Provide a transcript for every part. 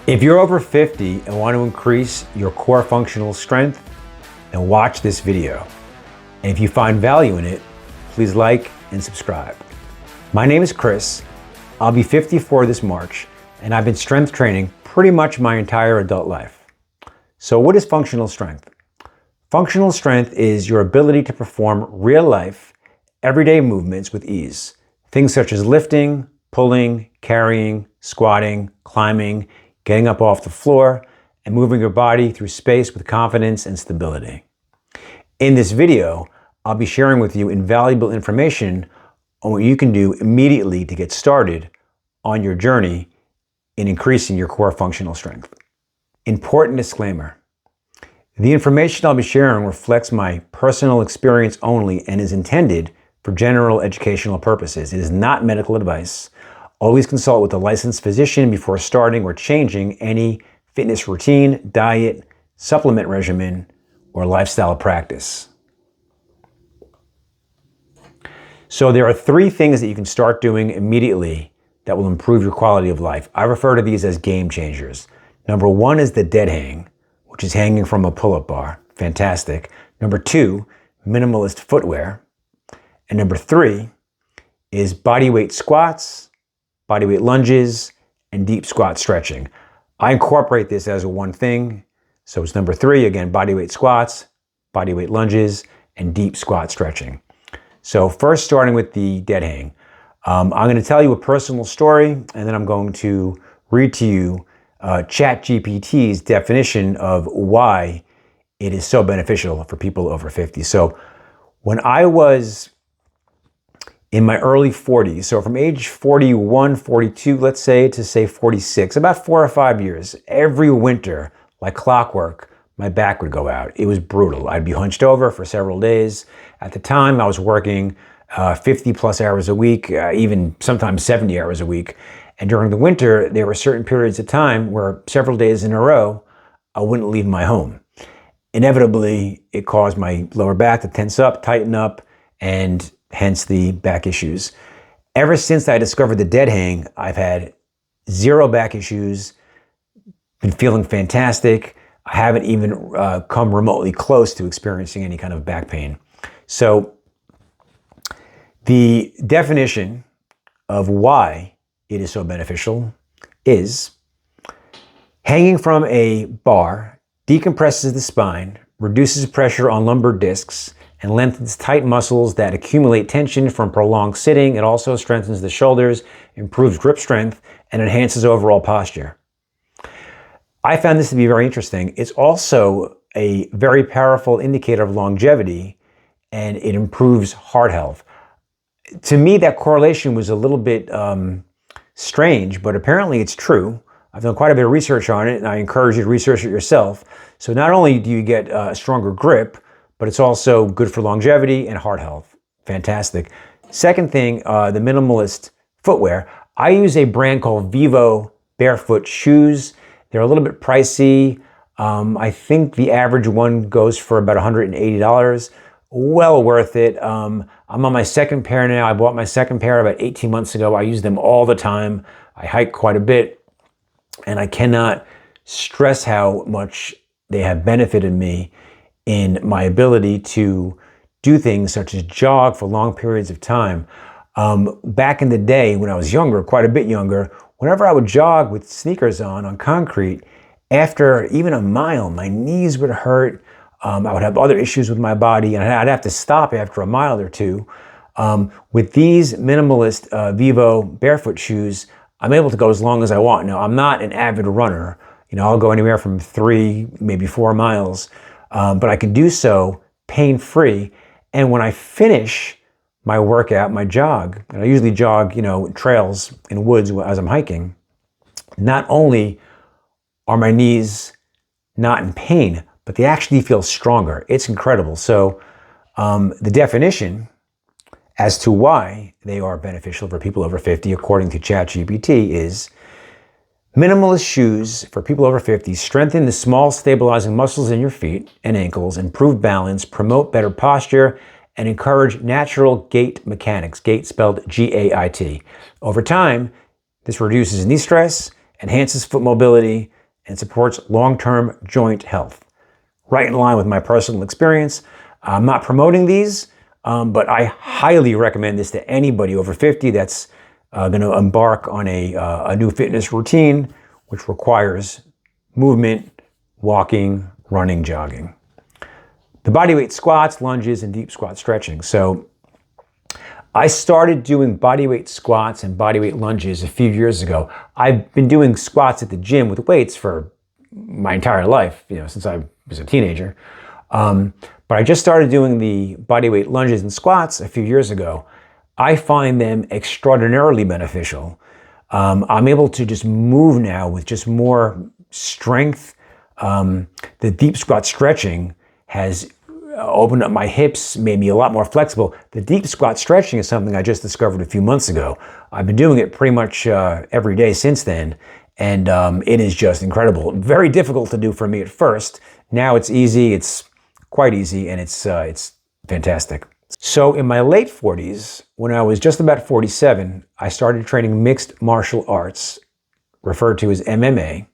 If you're over 50 and want to increase your core functional strength, then watch this video. And if you find value in it, please like and subscribe. My name is Chris. I'll be 54 this March, and I've been strength training pretty much my entire adult life. So what is functional strength? Functional strength is your ability to perform real-life, everyday movements with ease. Things such as lifting, pulling, carrying, squatting, climbing, getting up off the floor, and moving your body through space with confidence and stability. In this video, I'll be sharing with you invaluable information on what you can do immediately to get started on your journey in increasing your core functional strength. Important disclaimer. The information I'll be sharing reflects my personal experience only and is intended for general educational purposes. It is not medical advice. Always consult with a licensed physician before starting or changing any fitness routine, diet, supplement regimen, or lifestyle practice. So there are 3 things that you can start doing immediately that will improve your quality of life. I refer to these as game changers. Number 1 is the dead hang, which is hanging from a pull-up bar. Fantastic. Number 2, minimalist footwear. And number 3 is bodyweight squats, bodyweight lunges, and deep squat stretching. I incorporate this as one thing. So it's number 3, again, bodyweight squats, bodyweight lunges, and deep squat stretching. So first, starting with the dead hang. I'm going to tell you a personal story, and then I'm going to read to you ChatGPT's definition of why it is so beneficial for people over 50. So when I was in my early 40s, so from age 41, 42, let's say, to say 46, about 4 or 5 years, every winter, like clockwork, my back would go out. It was brutal. I'd be hunched over for several days. At the time, I was working 50 plus hours a week, even sometimes 70 hours a week. And during the winter, there were certain periods of time where several days in a row, I wouldn't leave my home. Inevitably, it caused my lower back to tense up, tighten up, and hence the back issues. Ever since I discovered the dead hang, I've had 0 back issues, been feeling fantastic. I haven't even come remotely close to experiencing any kind of back pain. So the definition of why it is so beneficial is hanging from a bar decompresses the spine, reduces pressure on lumbar discs, and lengthens tight muscles that accumulate tension from prolonged sitting. It also strengthens the shoulders, improves grip strength, and enhances overall posture. I found this to be very interesting. It's also a very powerful indicator of longevity, and it improves heart health. To me, that correlation was a little bit strange, but apparently it's true. I've done quite a bit of research on it, and I encourage you to research it yourself. So not only do you get a stronger grip, but it's also good for longevity and heart health. Fantastic. Second thing, the minimalist footwear. I use a brand called Vivo barefoot shoes. They're a little bit pricey. I think the average one goes for about $180. Well worth it. I'm on my second pair now. I bought my second pair about 18 months ago. I use them all the time. I hike quite a bit, and I cannot stress how much they have benefited me in my ability to do things such as jog for long periods of time. Back in the day when I was younger, quite a bit younger, whenever I would jog with sneakers on concrete, after even a mile, my knees would hurt. I would have other issues with my body, and I'd have to stop after a mile or two. With these minimalist Vivo barefoot shoes, I'm able to go as long as I want. Now, I'm not an avid runner. I'll go anywhere from 3, maybe 4 miles. But I can do so pain-free. And when I finish my workout, my jog, and I usually jog, trails in woods as I'm hiking, not only are my knees not in pain, but they actually feel stronger. It's incredible. So the definition as to why they are beneficial for people over 50, according to ChatGPT, is minimalist shoes for people over 50 strengthen the small stabilizing muscles in your feet and ankles, improve balance, promote better posture, and encourage natural gait mechanics, gait spelled G-A-I-T. Over time, this reduces knee stress, enhances foot mobility, and supports long-term joint health. Right in line with my personal experience. I'm not promoting these, but I highly recommend this to anybody over 50 that's going to embark on a new fitness routine, which requires movement, walking, running, jogging. The bodyweight squats, lunges, and deep squat stretching. So I started doing bodyweight squats and bodyweight lunges a few years ago. I've been doing squats at the gym with weights for my entire life, since I was a teenager. But I just started doing the bodyweight lunges and squats a few years ago. I find them extraordinarily beneficial. I'm able to just move now with just more strength. The deep squat stretching has opened up my hips, made me a lot more flexible. The deep squat stretching is something I just discovered a few months ago. I've been doing it pretty much every day since then, and it is just incredible. Very difficult to do for me at first. Now it's easy, it's quite easy, and it's fantastic. So in my late 40s, when I was just about 47, I started training mixed martial arts, referred to as MMA,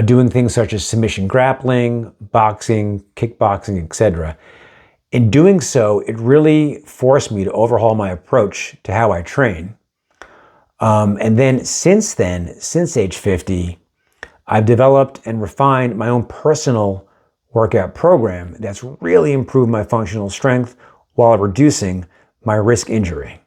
doing things such as submission grappling, boxing, kickboxing, etc. In doing so, it really forced me to overhaul my approach to how I train. And then, since age 50, I've developed and refined my own personal workout program that's really improved my functional strength while reducing my risk injury.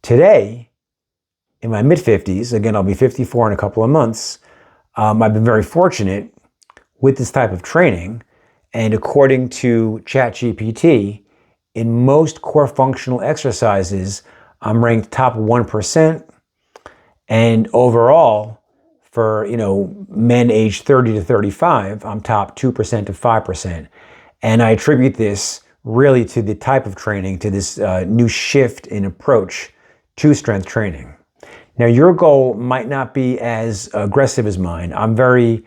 Today, in my mid-50s, again, I'll be 54 in a couple of months, I've been very fortunate with this type of training, and according to ChatGPT, in most core functional exercises, I'm ranked top 1%, and overall, for men aged 30 to 35, I'm top 2% to 5%. And I attribute this really to the type of training, to this new shift in approach to strength training. Now, your goal might not be as aggressive as mine. I'm very,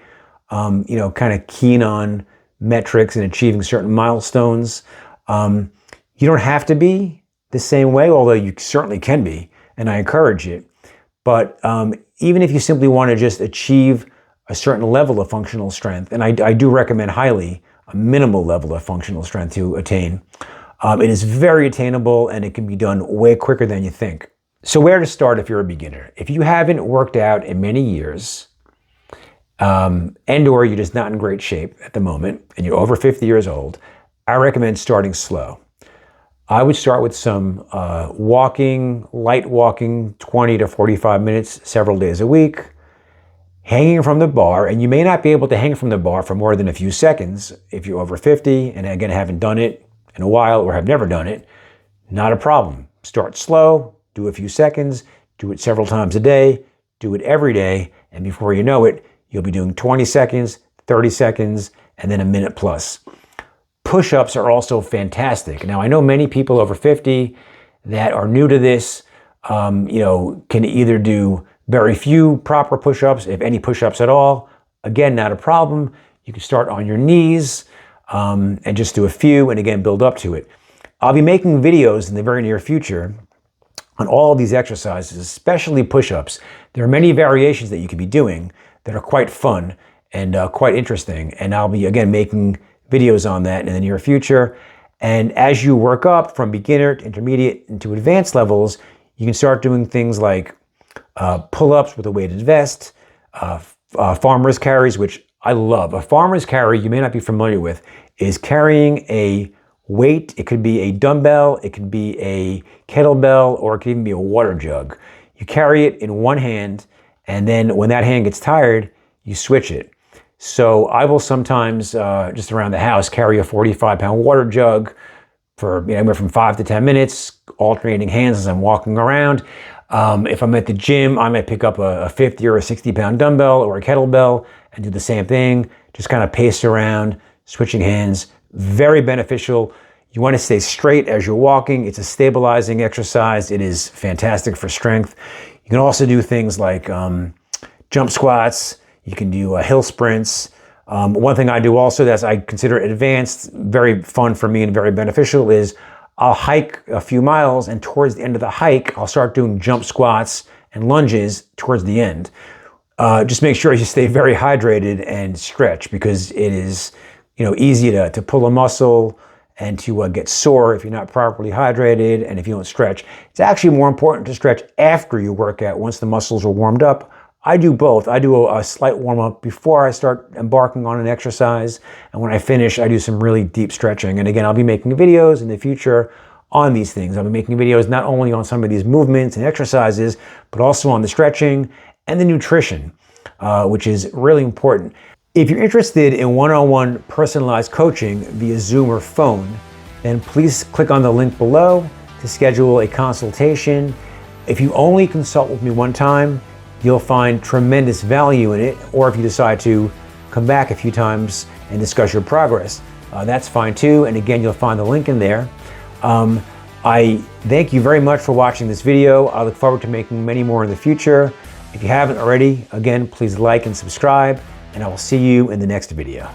kind of keen on metrics and achieving certain milestones. You don't have to be the same way, although you certainly can be, and I encourage it. But even if you simply want to just achieve a certain level of functional strength, and I do recommend highly a minimal level of functional strength to attain, it is very attainable and it can be done way quicker than you think. So where to start if you're a beginner? If you haven't worked out in many years, and or you're just not in great shape at the moment, and you're over 50 years old, I recommend starting slow. I would start with some light walking, 20 to 45 minutes, several days a week, hanging from the bar, and you may not be able to hang from the bar for more than a few seconds if you're over 50, and again, haven't done it in a while or have never done it, not a problem. Start slow, do a few seconds, do it several times a day, do it every day, and before you know it, you'll be doing 20 seconds, 30 seconds, and then a minute plus. Push-ups are also fantastic. Now, I know many people over 50 that are new to this, can either do very few proper push-ups, if any push-ups at all. Again, not a problem. You can start on your knees and just do a few, and again, build up to it. I'll be making videos in the very near future on all of these exercises, especially push-ups. There are many variations that you could be doing that are quite fun and quite interesting. And I'll be, again, making videos on that in the near future. And as you work up from beginner to intermediate into advanced levels, you can start doing things like pull-ups with a weighted vest, farmer's carries, which I love. A farmer's carry, you may not be familiar with, is carrying a weight. It could be a dumbbell, it could be a kettlebell, or it could even be a water jug. You carry it in one hand, and then when that hand gets tired, you switch it. So I will sometimes, just around the house, carry a 45-pound water jug for anywhere from 5 to 10 minutes, alternating hands as I'm walking around. If I'm at the gym, I might pick up a 50 or a 60-pound dumbbell or a kettlebell and do the same thing, just kind of pace around, switching hands. Very beneficial. You want to stay straight as you're walking. It's a stabilizing exercise. It is fantastic for strength. You can also do things like jump squats. You can do hill sprints. One thing I do also that I consider advanced, very fun for me and very beneficial is I'll hike a few miles, and towards the end of the hike, I'll start doing jump squats and lunges towards the end. Just make sure you stay very hydrated and stretch, because it is, easy to pull a muscle and to get sore if you're not properly hydrated and if you don't stretch. It's actually more important to stretch after you work out, once the muscles are warmed up. I do both. I do a slight warm up before I start embarking on an exercise, and when I finish, I do some really deep stretching. And again, I'll be making videos in the future on these things. I'll be making videos not only on some of these movements and exercises, but also on the stretching and the nutrition, which is really important. If you're interested in one-on-one personalized coaching via Zoom or phone, then please click on the link below to schedule a consultation. If you only consult with me one time, you'll find tremendous value in it, or if you decide to come back a few times and discuss your progress, that's fine too. And again, you'll find the link in there. I thank you very much for watching this video. I look forward to making many more in the future. If you haven't already, again, please like and subscribe, and I will see you in the next video.